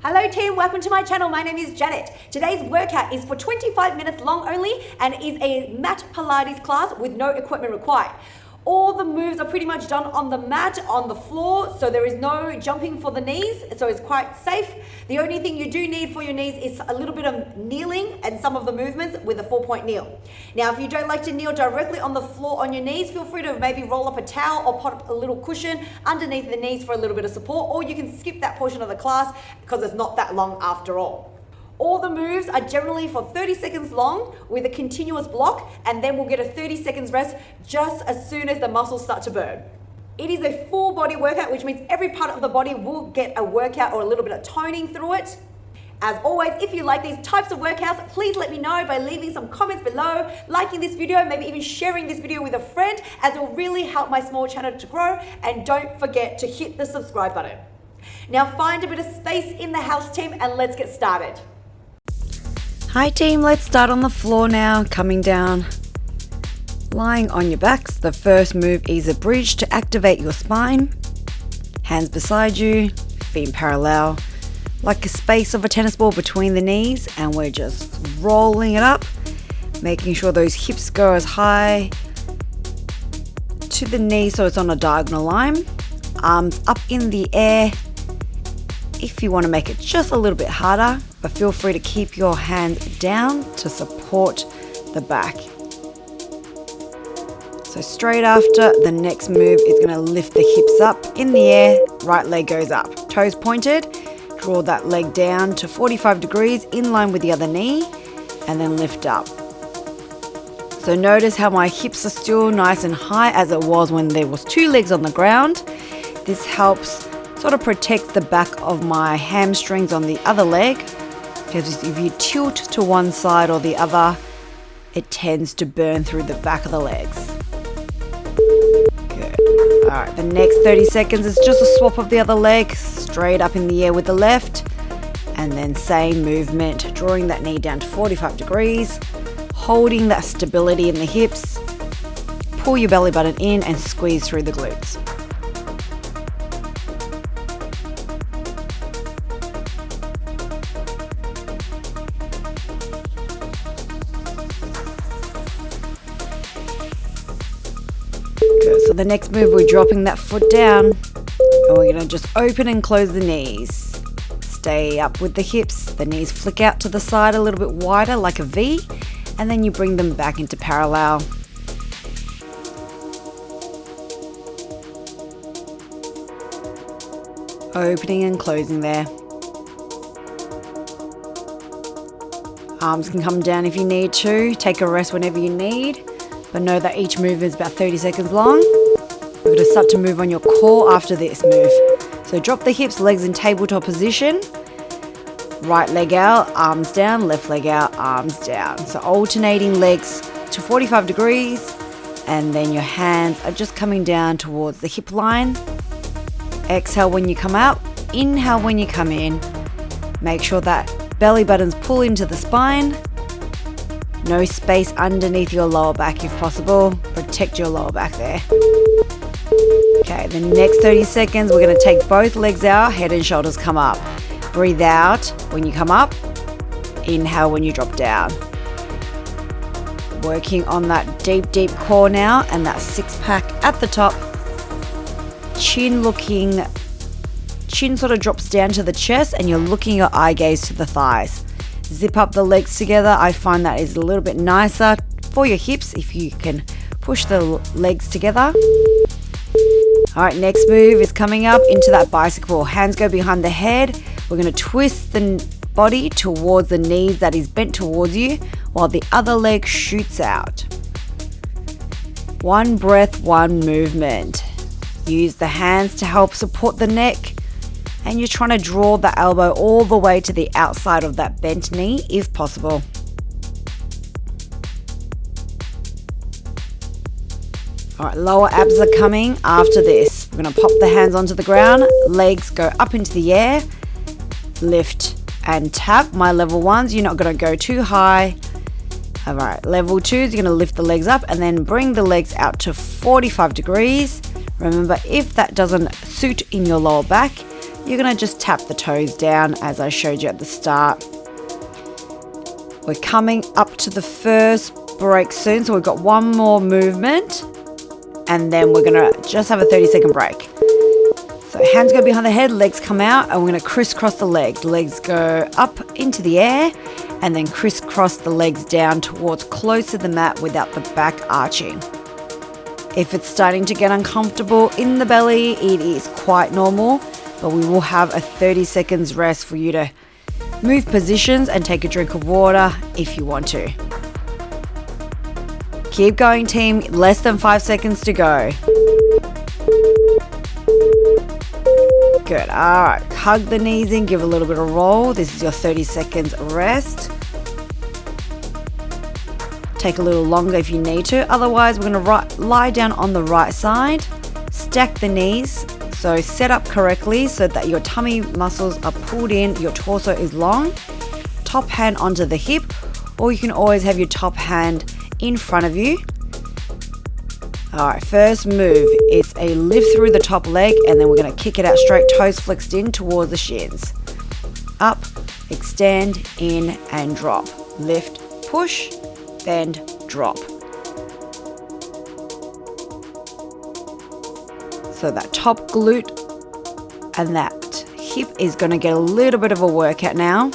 Hello team, welcome to my channel. My name is Janet. Today's workout is for 25 minutes long only and is a Mat Pilates class with no equipment required. All the moves are pretty much done on the mat, on the floor, so there is no jumping for the knees, so it's quite safe. The only thing you do need for your knees is a little bit of kneeling and some of the movements with a 4-point kneel. Now, if you don't like to kneel directly on the floor on your knees, feel free to maybe roll up a towel or put a little cushion underneath the knees for a little bit of support, or you can skip that portion of the class because it's not that long after all. All the moves are generally for 30 seconds long with a continuous block, and then we'll get a 30 seconds rest just as soon as the muscles start to burn. It is a full body workout, which means every part of the body will get a workout or a little bit of toning through it. As always, if you like these types of workouts, please let me know by leaving some comments below, liking this video, maybe even sharing this video with a friend, as it will really help my small channel to grow. And don't forget to hit the subscribe button. Now find a bit of space in the house, team, and let's get started. Hi team, let's start on the floor now, coming down, lying on your backs. The first move is a bridge to activate your spine. Hands beside you, feet parallel, like a space of a tennis ball between the knees, and we're just rolling it up, making sure those hips go as high to the knee so it's on a diagonal line. Arms up in the air. If you want to make it just a little bit harder, but feel free to keep your hands down to support the back. So straight after, the next move is going to lift the hips up in the air, right leg goes up, toes pointed, draw that leg down to 45 degrees in line with the other knee, and then lift up. So notice how my hips are still nice and high as it was when there was two legs on the ground. This helps sort of protect the back of my hamstrings on the other leg, because if you tilt to one side or the other, it tends to burn through the back of the legs. Good. Alright, the next 30 seconds is just a swap of the other leg, straight up in the air with the left, and then same movement, drawing that knee down to 45 degrees, holding that stability in the hips, pull your belly button in and squeeze through the glutes. So the next move, we're dropping that foot down and we're going to just open and close the knees. Stay up with the hips, the knees flick out to the side a little bit wider like a V, and then you bring them back into parallel. Opening and closing there. Arms can come down if you need to, take a rest whenever you need. But know that each move is about 30 seconds long. We're going to start to move on your core after this move. So drop the hips, legs in tabletop position. Right leg out, arms down, left leg out, arms down. So alternating legs to 45 degrees. And then your hands are just coming down towards the hip line. Exhale when you come out, inhale when you come in. Make sure that belly buttons pull into the spine. No space underneath your lower back if possible. Protect your lower back there. Okay, the next 30 seconds, we're going to take both legs out, head and shoulders come up. Breathe out when you come up. Inhale when you drop down. Working on that deep core now and that six pack at the top. Chin sort of drops down to the chest and you're looking your eye gaze to the thighs. Zip up the legs together. I find that is a little bit nicer for your hips if you can push the legs together. All right, next move is coming up into that bicycle. Hands go behind the head. We're going to twist the body towards the knees that is bent towards you while the other leg shoots out. One breath, one movement. Use the hands to help support the neck. And you're trying to draw the elbow all the way to the outside of that bent knee if possible. All right, lower abs are coming after this. We're going to pop the hands onto the ground, legs go up into the air, lift and tap. My level ones, you're not going to go too high. All right, level twos, you're going to lift the legs up and then bring the legs out to 45 degrees. Remember, if that doesn't suit in your lower back, you're going to just tap the toes down as I showed you at the start. We're coming up to the first break soon, so we've got one more movement and then we're going to just have a 30-second break. So hands go behind the head, legs come out, and we're going to crisscross the legs. Legs go up into the air and then crisscross the legs down towards close to the mat without the back arching. If it's starting to get uncomfortable in the belly, it is quite normal, but we will have a 30 seconds rest for you to move positions and take a drink of water if you want to. Keep going, team. Less than 5 seconds to go. Good. All right. Hug the knees in. Give a little bit of roll. This is your 30 seconds rest. Take a little longer if you need to. Otherwise, we're going to lie down on the right side. Stack the knees. So set up correctly so that your tummy muscles are pulled in. Your torso is long. Top hand onto the hip. Or you can always have your top hand in front of you. All right, first move is a lift through the top leg, and then we're going to kick it out straight, toes flexed in towards the shins. Up, extend, in, and drop. Lift, push, bend, drop. So that top glute and that hip is going to get a little bit of a workout now.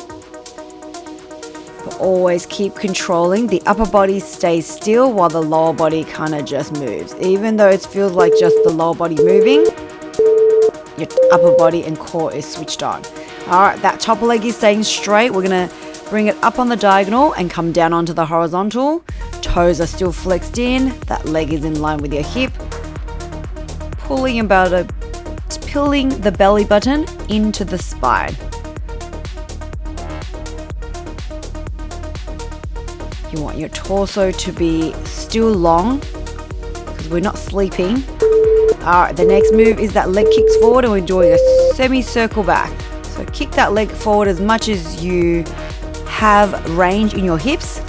But always keep controlling. The upper body stays still while the lower body kind of just moves. Even though it feels like just the lower body moving, your upper body and core is switched on. All right, that top leg is staying straight. We're going to bring it up on the diagonal and come down onto the horizontal. Toes are still flexed in. That leg is in line with your hip. Pulling the belly button into the spine. You want your torso to be still long because we're not sleeping. All right, the next move is that leg kicks forward and we're doing a semicircle back. So kick that leg forward as much as you have range in your hips.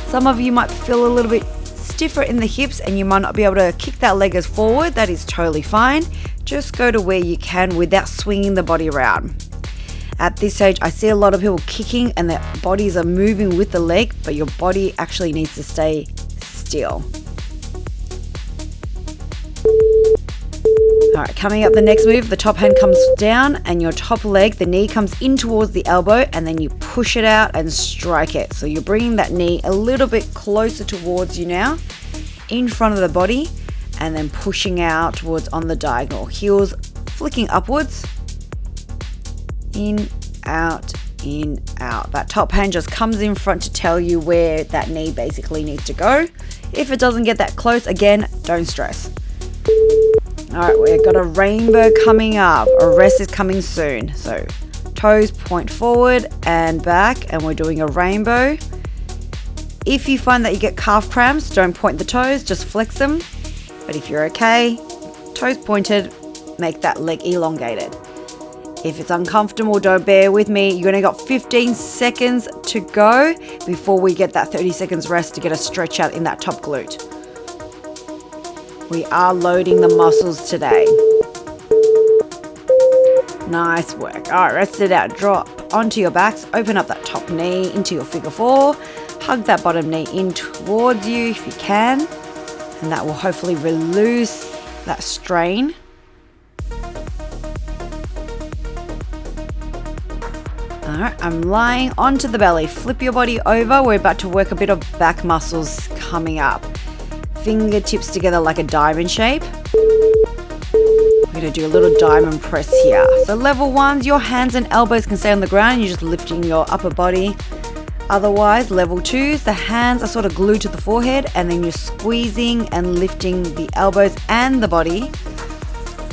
Some of you might feel a little bit stiffer in the hips and you might not be able to kick that leg as forward. That is totally fine. Just go to where you can without swinging the body around. At this stage, I see a lot of people kicking and their bodies are moving with the leg, but your body actually needs to stay still. All right, coming up the next move, the top hand comes down and your top leg, the knee comes in towards the elbow and then you push it out and strike it. So you're bringing that knee a little bit closer towards you now, in front of the body, and then pushing out towards on the diagonal. Heels flicking upwards. In, out, in, out. That top hand just comes in front to tell you where that knee basically needs to go. If it doesn't get that close, again, don't stress. All right, we've got a rainbow coming up. A rest is coming soon. So toes point forward and back, and we're doing a rainbow. If you find that you get calf cramps, don't point the toes, just flex them. But if you're okay, toes pointed, make that leg elongated. If it's uncomfortable, don't bear with me. You're only got 15 seconds to go before we get that 30 seconds rest to get a stretch out in that top glute. We are loading the muscles today. Nice work. All right, rest it out. Drop onto your backs. Open up that top knee into your figure four. Hug that bottom knee in towards you if you can. And that will hopefully release that strain. Alright, I'm lying onto the belly. Flip your body over. We're about to work a bit of back muscles coming up. Fingertips together like a diamond shape. We're going to do a little diamond press here. So level ones, your hands and elbows can stay on the ground. You're just lifting your upper body. Otherwise, level twos, the hands are sort of glued to the forehead and then you're squeezing and lifting the elbows and the body.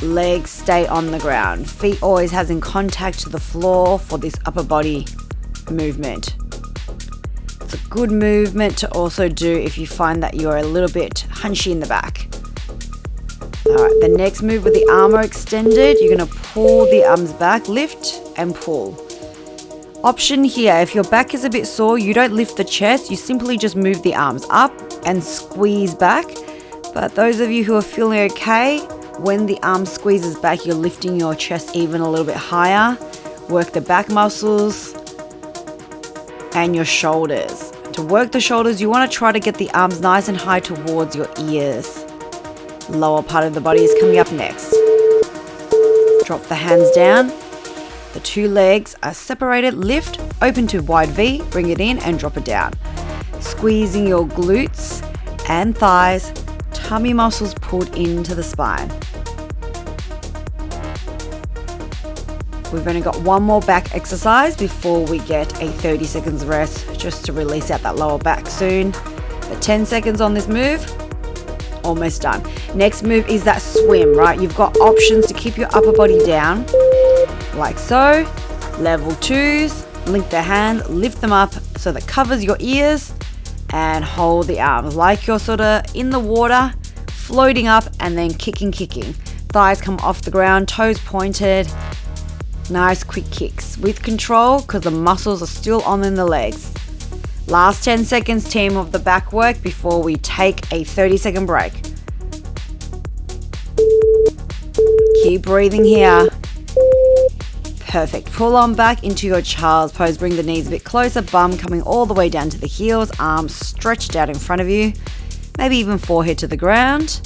Legs stay on the ground. Feet always has in contact to the floor for this upper body movement. It's a good movement to also do if you find that you're a little bit hunchy in the back. Alright, the next move with the arm are extended, you're going to pull the arms back, lift and pull. Option here, if your back is a bit sore, you don't lift the chest, you simply just move the arms up and squeeze back. But those of you who are feeling okay, When the arm squeezes back, you're lifting your chest even a little bit higher. Work the back muscles and your shoulders. To work the shoulders, you want to try to get the arms nice and high towards your ears. Lower part of the body is coming up next. Drop the hands down. The two legs are separated. Lift, open to wide V, bring it in and drop it down. Squeezing your glutes and thighs, tummy muscles pulled into the spine. We've only got one more back exercise before we get a 30 seconds rest, just to release out that lower back soon. But 10 seconds on this move, almost done. Next move is that swim, right? You've got options to keep your upper body down, like so. Level 2s, link the hands, lift them up so that covers your ears, and hold the arms like you're sort of in the water, floating up and then kicking. Thighs come off the ground, toes pointed. Nice quick kicks with control because the muscles are still on in the legs. Last 10 seconds, team, of the back work before we take a 30-second break. Keep breathing here. Perfect. Pull on back into your child's pose. Bring the knees a bit closer, bum coming all the way down to the heels, arms stretched out in front of you, maybe even forehead to the ground.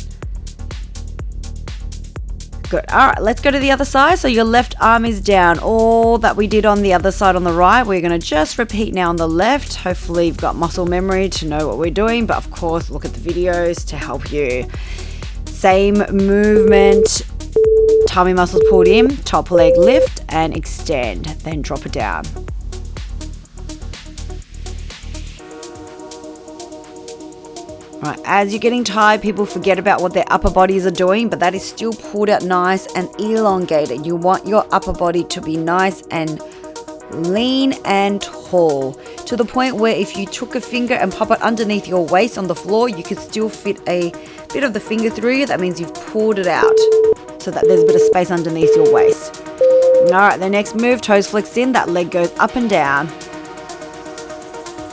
Good. All right, let's go to the other side. So your left arm is down. All that we did on the other side on the right, we're going to just repeat now on the left. Hopefully you've got muscle memory to know what we're doing, but of course look at the videos to help you. Same movement. Tummy muscles pulled in, top leg lift and extend, then drop it down. Right, as you're getting tired, people forget about what their upper bodies are doing, but that is still pulled out nice and elongated. You want your upper body to be nice and lean and tall, to the point where if you took a finger and pop it underneath your waist on the floor, you could still fit a bit of the finger through. That means you've pulled it out so that there's a bit of space underneath your waist. All right, the next move, toes flexed in, that leg goes up and down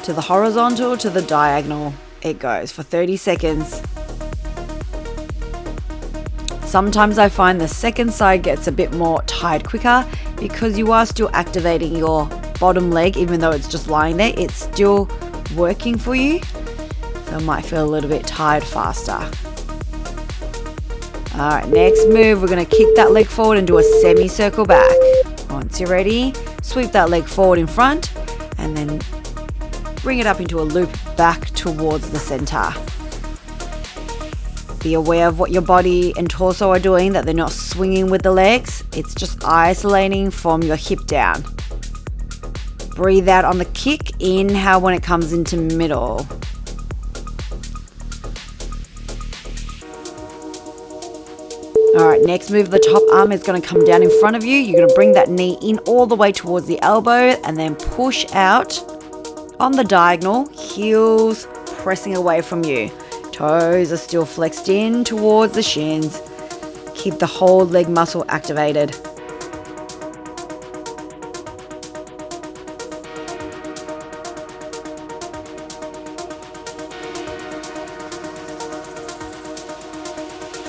to the horizontal, to the diagonal. It goes for 30 seconds. Sometimes I find the second side gets a bit more tired quicker because you are still activating your bottom leg, even though it's just lying there, it's still working for you. So it might feel a little bit tired faster. All right, next move, we're going to kick that leg forward and do a semicircle back. Once you're ready, sweep that leg forward in front and then bring it up into a loop back towards the center. Be aware of what your body and torso are doing, that they're not swinging with the legs. It's just isolating from your hip down. Breathe out on the kick, inhale when it comes into middle. All right, next move, the top arm is going to come down in front of you. You're going to bring that knee in all the way towards the elbow and then push out on the diagonal, heels pressing away from you. Toes are still flexed in towards the shins. Keep the whole leg muscle activated.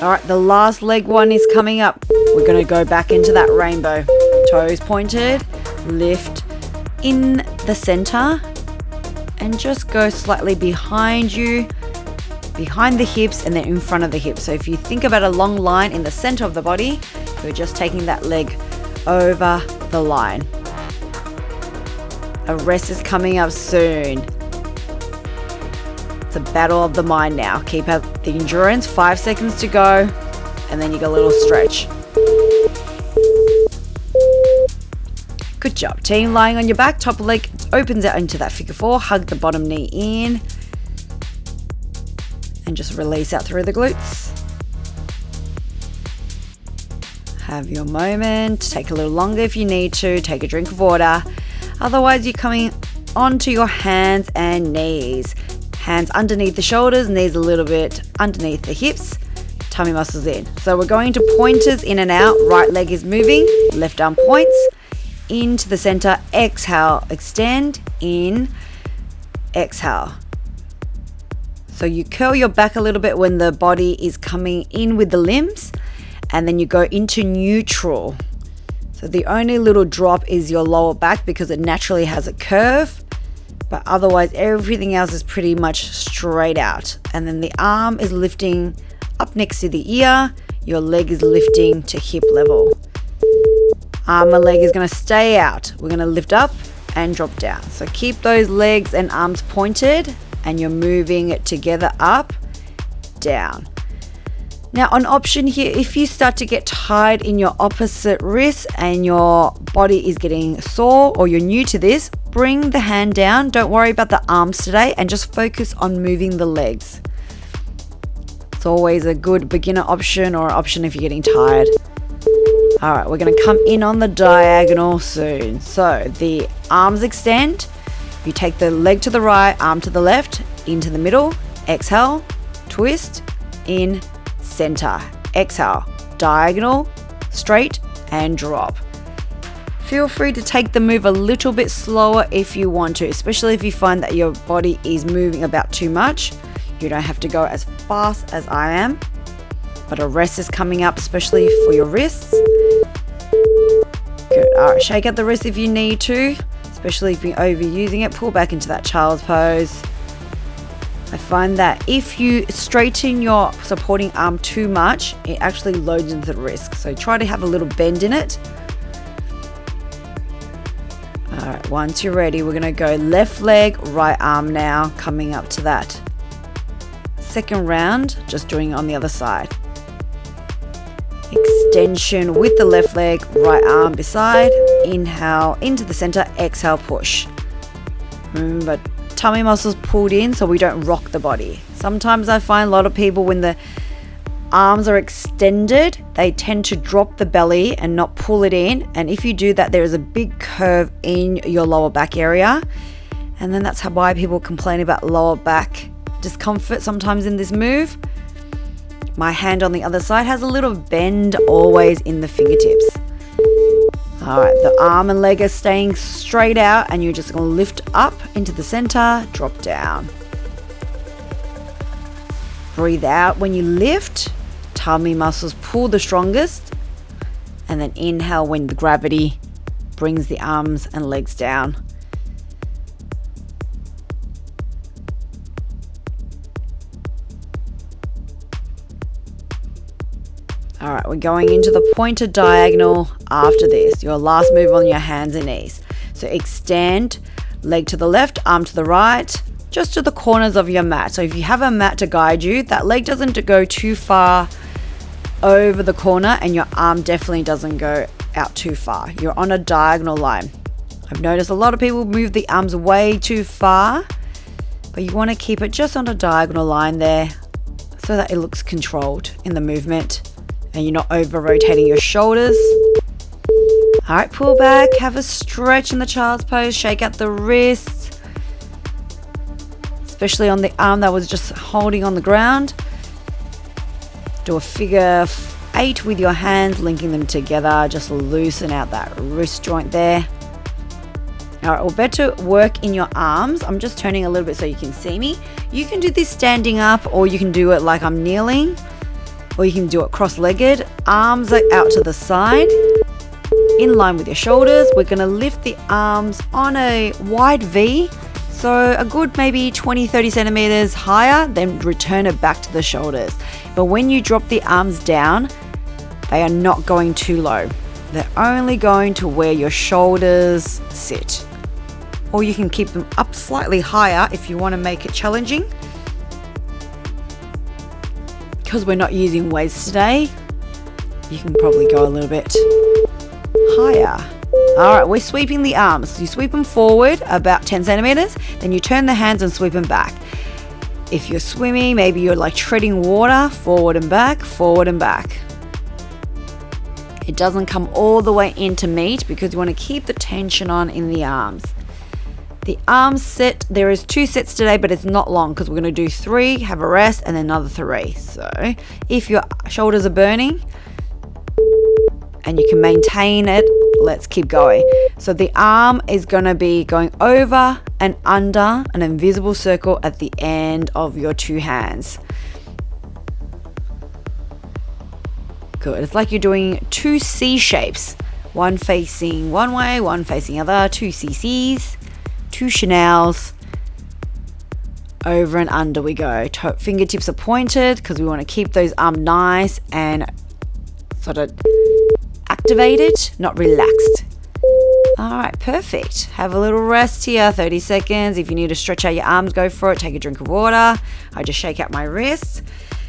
All right, the last leg one is coming up. We're going to go back into that rainbow. Toes pointed, lift in the center, and just go slightly behind you, behind the hips, and then in front of the hips. So if you think about a long line in the center of the body, you're just taking that leg over the line. A rest is coming up soon. It's a battle of the mind now. Keep up the endurance, 5 seconds to go, and then you got a little stretch. Good job, team. Lying on your back, top leg opens out into that figure 4. Hug the bottom knee in. And just release out through the glutes. Have your moment. Take a little longer if you need to. Take a drink of water. Otherwise, you're coming onto your hands and knees. Hands underneath the shoulders, knees a little bit underneath the hips. Tummy muscles in. So we're going to pointers in and out. Right leg is moving. Left arm points into the center. Exhale, extend, in, exhale. So you curl your back a little bit when the body is coming in with the limbs, and then you go into neutral. So the only little drop is your lower back because it naturally has a curve, but otherwise everything else is pretty much straight out. And then the arm is lifting up next to the ear, your leg is lifting to hip level. Arm and leg is going to stay out. We're going to lift up and drop down. So keep those legs and arms pointed, and you're moving it together up, down. Now, an option here, if you start to get tired in your opposite wrist and your body is getting sore, or you're new to this, bring the hand down. Don't worry about the arms today and just focus on moving the legs. It's always a good beginner option, or option if you're getting tired. All right, we're going to come in on the diagonal soon. So the arms extend. You take the leg to the right, arm to the left, into the middle. Exhale, twist, in, center. Exhale, diagonal, straight, and drop. Feel free to take the move a little bit slower if you want to, especially if you find that your body is moving about too much. You don't have to go as fast as I am, but a rest is coming up, especially for your wrists. Good. All right, shake out the wrist if you need to, especially if you're overusing it. Pull back into that child's pose. I find that if you straighten your supporting arm too much, it actually loads into the wrist. So try to have a little bend in it. All right, once you're ready, we're going to go left leg, right arm now, coming up to that. Second round, just doing it on the other side. Extension with the left leg, right arm beside. Inhale into the center, exhale, push. Remember, tummy muscles pulled in so we don't rock the body. Sometimes I find a lot of people, when the arms are extended, they tend to drop the belly and not pull it in. And if you do that, there is a big curve in your lower back area. And then that's why people complain about lower back discomfort sometimes in this move. My hand on the other side has a little bend always in the fingertips. All right, the arm and leg are staying straight out, and you're just going to lift up into the center, drop down. Breathe out when you lift. Tummy muscles pull the strongest, and then inhale when the gravity brings the arms and legs down. All right, we're going into the pointed diagonal after this. Your last move on your hands and knees. So extend, leg to the left, arm to the right, just to the corners of your mat. So if you have a mat to guide you, that leg doesn't go too far over the corner, and your arm definitely doesn't go out too far. You're on a diagonal line. I've noticed a lot of people move the arms way too far, but you want to keep it just on a diagonal line there so that it looks controlled in the movement. And you're not over rotating your shoulders. All right, pull back, have a stretch in the child's pose, shake out the wrists, especially on the arm that was just holding on the ground. Do a figure 8 with your hands, linking them together. Just loosen out that wrist joint there. All right, we're about to work in your arms. I'm just turning a little bit so you can see me. You can do this standing up, or you can do it like I'm kneeling, or you can do it cross-legged. Arms are out to the side, in line with your shoulders. We're gonna lift the arms on a wide V, so a good maybe 20-30 centimeters higher, then return it back to the shoulders. But when you drop the arms down, they are not going too low. They're only going to where your shoulders sit. Or you can keep them up slightly higher if you want to make it challenging. Because we're not using weights today, you can probably go a little bit higher. All right, we're sweeping the arms. You sweep them forward about 10 centimeters, then you turn the hands and sweep them back. If you're swimming, maybe you're like treading water, forward and back, forward and back. It doesn't come all the way into meet because you want to keep the tension on in the arms. The arm set, there is 2 sets today, but it's not long because we're going to do 3, have a rest, and then another 3. So if your shoulders are burning and you can maintain it, let's keep going. So the arm is going to be going over and under an invisible circle at the end of your 2 hands. Good. It's like you're doing two C shapes. One facing one way, one facing the other. Two CCs, two Chanels. Over and under we go. Fingertips are pointed because we want to keep those arms nice and sort of activated, not relaxed. All right, perfect. Have a little rest here, 30 seconds. If you need to stretch out your arms, go for it. Take a drink of water. I just shake out my wrists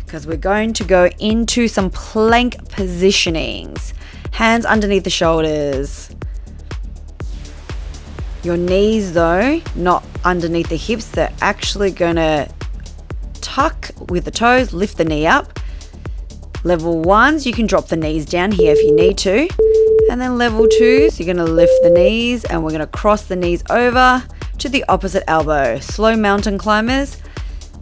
because we're going to go into some plank positionings. Hands underneath the shoulders. Your knees though, not underneath the hips. They're actually gonna tuck with the toes, lift the knee up. Level ones, you can drop the knees down here if you need to. And then level twos, you're gonna lift the knees and we're gonna cross the knees over to the opposite elbow. Slow mountain climbers,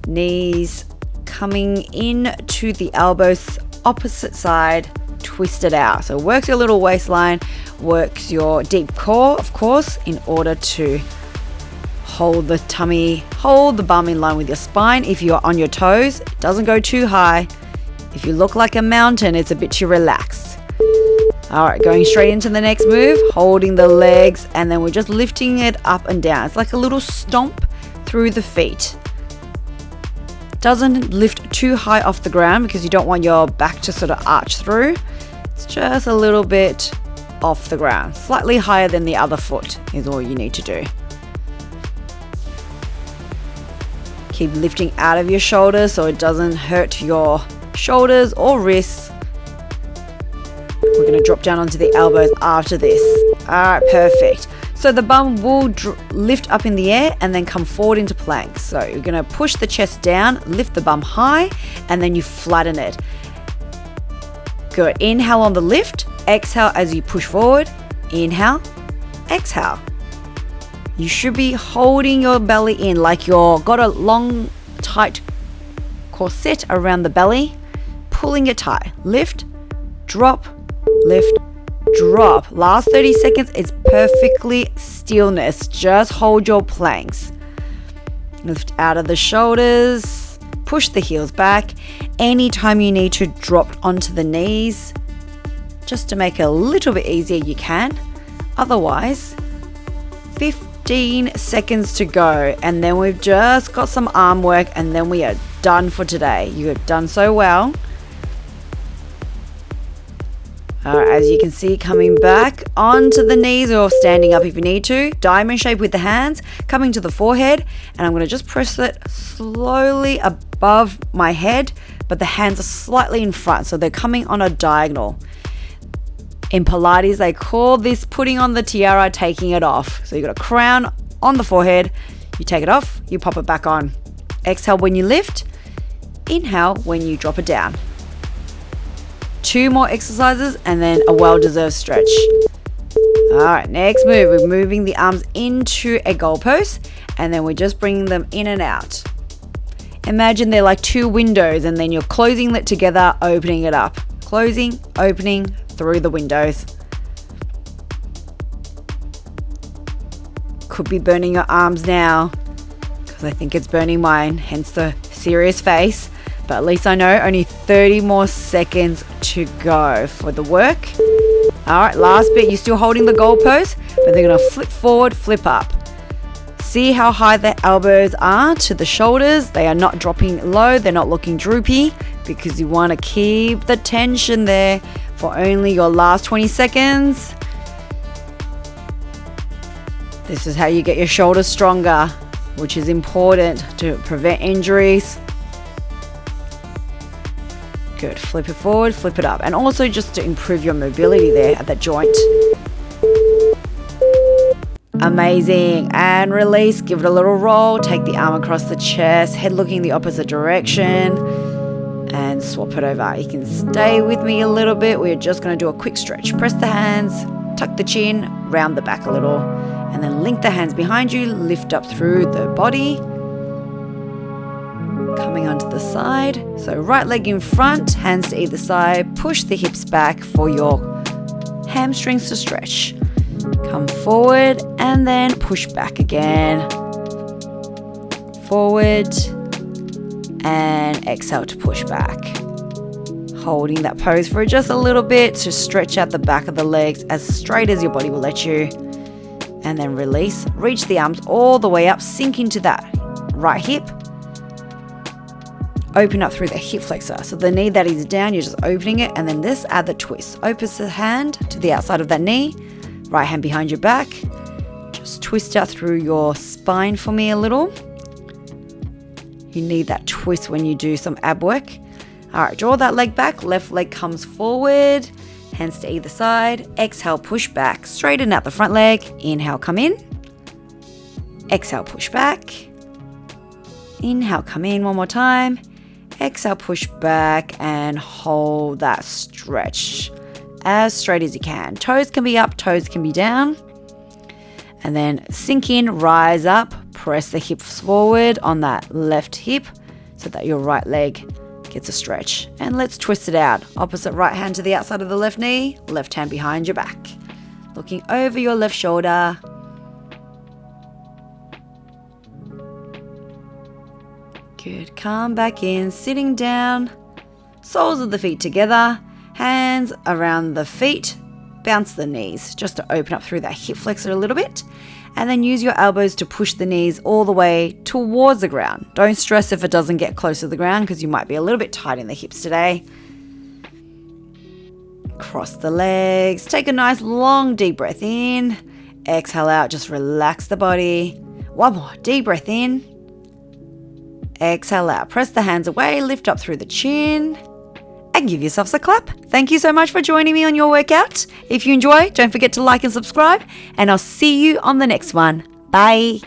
knees coming in to the elbows, opposite side, twist it out. So it works your little waistline, works your deep core, of course, in order to hold the tummy, hold the bum in line with your spine. If you're on your toes, it doesn't go too high. If you look like a mountain, it's a bit too relaxed. All right, going straight into the next move, holding the legs, and then we're just lifting it up and down. It's like a little stomp through the feet. Doesn't lift too high off the ground because you don't want your back to sort of arch through. It's just a little bit off the ground, slightly higher than the other foot is all you need to do. Keep lifting out of your shoulders so it doesn't hurt your shoulders or wrists. We're going to drop down onto the elbows after this. All right, perfect. So the bum will lift up in the air and then come forward into plank. So you're going to push the chest down, lift the bum high, and then you flatten it. Good. Inhale on the lift. Exhale as you push forward. Inhale. Exhale. You should be holding your belly in like you're got a long, tight corset around the belly. Pulling it tight. Lift. Drop. Lift. Drop. Last 30 seconds is perfectly stillness. Just hold your planks. Lift out of the shoulders. Push the heels back. Anytime you need to drop onto the knees, just to make it a little bit easier, you can. Otherwise, 15 seconds to go. And then we've just got some arm work and then we are done for today. You have done so well. As you can see, coming back onto the knees or standing up if you need to. Diamond shape with the hands, coming to the forehead. And I'm going to just press it slowly above my head, but the hands are slightly in front. So they're coming on a diagonal. In Pilates, they call this putting on the tiara, taking it off. So you've got a crown on the forehead. You take it off, you pop it back on. Exhale when you lift. Inhale when you drop it down. 2 more exercises and then a well-deserved stretch. All right, next move. We're moving the arms into a goalpost and then we're just bringing them in and out. Imagine they're like 2 windows and then you're closing it together, opening it up. Closing, opening through the windows. Could be burning your arms now because I think it's burning mine, hence the serious face. But at least I know only 30 more seconds to go for the work. All right, last bit. You're still holding the goalpost, but they're going to flip forward, flip up. See how high the elbows are to the shoulders. They are not dropping low. They're not looking droopy because you want to keep the tension there for only your last 20 seconds. This is how you get your shoulders stronger, which is important to prevent injuries. Good. Flip it forward, flip it up. And also just to improve your mobility there at that joint. Amazing. And release. Give it a little roll. Take the arm across the chest. Head looking the opposite direction. And swap it over. You can stay with me a little bit. We're just going to do a quick stretch. Press the hands. Tuck the chin. Round the back a little. And then link the hands behind you. Lift up through the body. Coming onto the side. So right leg in front, hands to either side. Push the hips back for your hamstrings to stretch. Come forward and then push back again. Forward and exhale to push back. Holding that pose for just a little bit to stretch out the back of the legs as straight as your body will let you. And then release. Reach the arms all the way up, sink into that right hip. Open up through the hip flexor. So the knee that is down, you're just opening it, and then this, add the twist. Open the hand to the outside of that knee, right hand behind your back. Just twist out through your spine for me a little. You need that twist when you do some ab work. All right, draw that leg back, left leg comes forward, hands to either side. Exhale, push back, straighten out the front leg. Inhale, come in. Exhale, push back. Inhale, come in one more time. Exhale, push back and hold that stretch as straight as you can. Toes can be up, toes can be down. And then sink in, rise up, press the hips forward on that left hip so that your right leg gets a stretch. And let's twist it out. Opposite right hand to the outside of the left knee, left hand behind your back. Looking over your left shoulder. Good. Come back in, sitting down, soles of the feet together, hands around the feet, bounce the knees just to open up through that hip flexor a little bit, and then use your elbows to push the knees all the way towards the ground. Don't stress if it doesn't get close to the ground because you might be a little bit tight in the hips today. Cross the legs, take a nice long deep breath in, exhale out, just relax the body. One more, deep breath in. Exhale out. Press the hands away, lift up through the chin, and give yourselves a clap. Thank you so much for joining me on your workout. If you enjoy, don't forget to like and subscribe, and I'll see you on the next one. Bye.